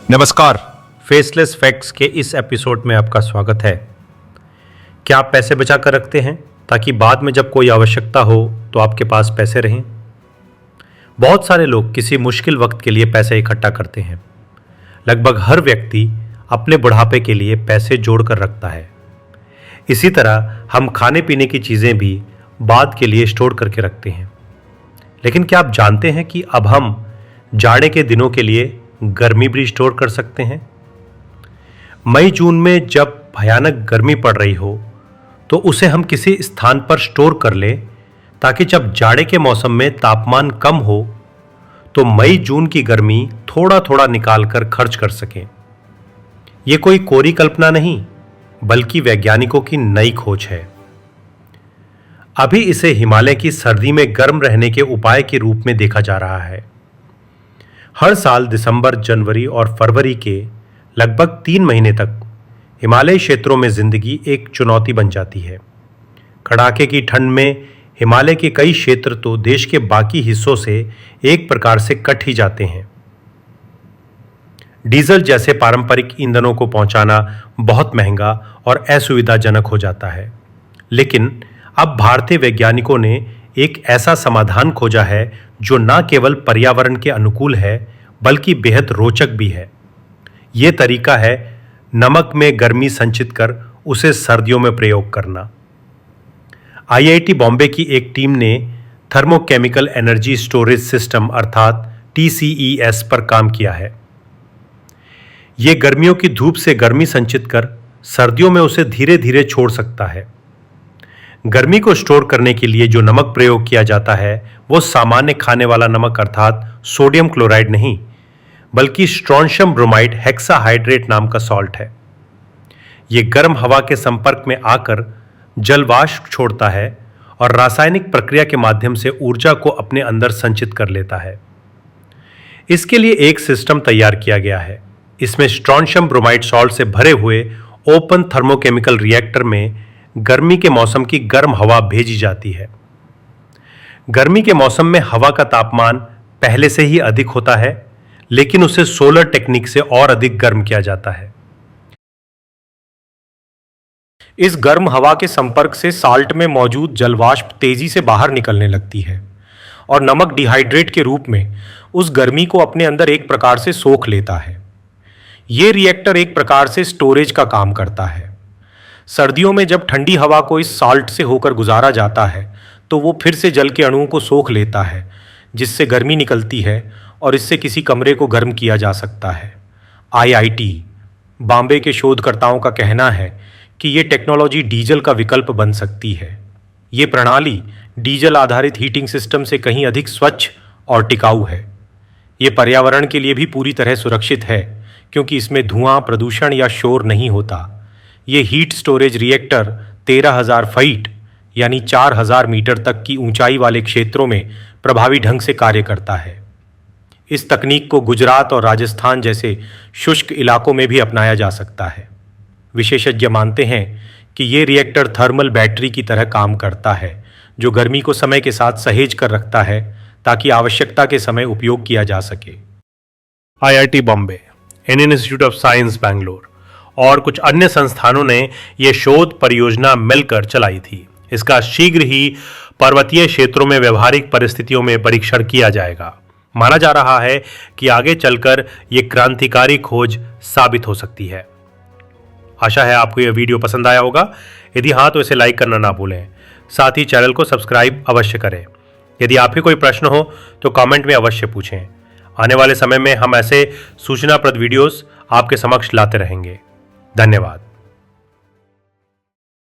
नमस्कार, faceless facts के इस एपिसोड में आपका स्वागत है। क्या आप पैसे बचा कर रखते हैं ताकि बाद में जब कोई आवश्यकता हो तो आपके पास पैसे रहें? बहुत सारे लोग किसी मुश्किल वक्त के लिए पैसे इकट्ठा करते हैं। लगभग हर व्यक्ति अपने बुढ़ापे के लिए पैसे जोड़ कर रखता है। इसी तरह हम खाने पीने की चीज़ें भी बाद के लिए स्टोर करके रखते हैं। लेकिन क्या आप जानते हैं कि अब हम जाड़े के दिनों के लिए गर्मी भी स्टोर कर सकते हैं? मई जून में जब भयानक गर्मी पड़ रही हो तो उसे हम किसी स्थान पर स्टोर कर लें ताकि जब जाड़े के मौसम में तापमान कम हो तो मई जून की गर्मी थोड़ा थोड़ा निकाल कर खर्च कर सकें। यह कोई कोरी कल्पना नहीं बल्कि वैज्ञानिकों की नई खोज है। अभी इसे हिमालय की सर्दी में गर्म रहने के उपाय के रूप में देखा जा रहा है। हर साल दिसंबर, जनवरी और फरवरी के लगभग 3 महीने तक हिमालयी क्षेत्रों में जिंदगी एक चुनौती बन जाती है। कड़ाके की ठंड में हिमालय के कई क्षेत्र तो देश के बाकी हिस्सों से एक प्रकार से कट ही जाते हैं। डीजल जैसे पारंपरिक ईंधनों को पहुंचाना बहुत महंगा और असुविधाजनक हो जाता है। लेकिन अब भारतीय वैज्ञानिकों ने एक ऐसा समाधान खोजा है जो न केवल पर्यावरण के अनुकूल है बल्कि बेहद रोचक भी है। यह तरीका है नमक में गर्मी संचित कर उसे सर्दियों में प्रयोग करना। आईआईटी बॉम्बे की एक टीम ने थर्मोकेमिकल एनर्जी स्टोरेज सिस्टम अर्थात TCES पर काम किया है। यह गर्मियों की धूप से गर्मी संचित कर सर्दियों में उसे धीरे धीरे छोड़ सकता है। गर्मी को स्टोर करने के लिए जो नमक प्रयोग किया जाता है वो सामान्य खाने वाला नमक अर्थात सोडियम क्लोराइड नहीं बल्कि स्ट्रोंशियम ब्रोमाइड हेक्साहाइड्रेट नाम का सॉल्ट है। ये गर्म हवा के संपर्क में आकर जलवाष्प छोड़ता है और रासायनिक प्रक्रिया के माध्यम से ऊर्जा को अपने अंदर संचित कर लेता है। इसके लिए एक सिस्टम तैयार किया गया है। इसमें स्ट्रोंशियम ब्रोमाइड सॉल्ट से भरे हुए ओपन थर्मोकेमिकल रिएक्टर में गर्मी के मौसम की गर्म हवा भेजी जाती है। गर्मी के मौसम में हवा का तापमान पहले से ही अधिक होता है, लेकिन उसे सोलर टेक्निक से और अधिक गर्म किया जाता है। इस गर्म हवा के संपर्क से साल्ट में मौजूद जलवाष्प तेजी से बाहर निकलने लगती है और नमक डिहाइड्रेट के रूप में उस गर्मी को अपने अंदर एक प्रकार से सोख लेता है। यह रिएक्टर एक प्रकार से स्टोरेज का काम करता है। सर्दियों में जब ठंडी हवा को इस साल्ट से होकर गुजारा जाता है तो वो फिर से जल के अणुओं को सोख लेता है, जिससे गर्मी निकलती है और इससे किसी कमरे को गर्म किया जा सकता है। आईआईटी बॉम्बे के शोधकर्ताओं का कहना है कि ये टेक्नोलॉजी डीजल का विकल्प बन सकती है। ये प्रणाली डीजल आधारित हीटिंग सिस्टम से कहीं अधिक स्वच्छ और टिकाऊ है। ये पर्यावरण के लिए भी पूरी तरह सुरक्षित है क्योंकि इसमें धुआं, प्रदूषण या शोर नहीं होता। ये हीट स्टोरेज रिएक्टर 13,000 फीट यानी 4,000 मीटर तक की ऊंचाई वाले क्षेत्रों में प्रभावी ढंग से कार्य करता है। इस तकनीक को गुजरात और राजस्थान जैसे शुष्क इलाकों में भी अपनाया जा सकता है। विशेषज्ञ मानते हैं कि ये रिएक्टर थर्मल बैटरी की तरह काम करता है जो गर्मी को समय के साथ सहेज कर रखता है ताकि आवश्यकता के समय उपयोग किया जा सके। IIT Bombay, Indian institute of science Bangalore और कुछ अन्य संस्थानों ने यह शोध परियोजना मिलकर चलाई थी। इसका शीघ्र ही पर्वतीय क्षेत्रों में व्यवहारिक परिस्थितियों में परीक्षण किया जाएगा। माना जा रहा है कि आगे चलकर यह क्रांतिकारी खोज साबित हो सकती है। आशा है आपको यह वीडियो पसंद आया होगा। यदि हाँ तो इसे लाइक करना ना भूलें। साथ ही चैनल को सब्सक्राइब अवश्य करें। यदि आप ही कोई प्रश्न हो तो कमेंट में अवश्य पूछें। आने वाले समय में हम ऐसे सूचनाप्रद वीडियोस आपके समक्ष लाते रहेंगे। धन्यवाद।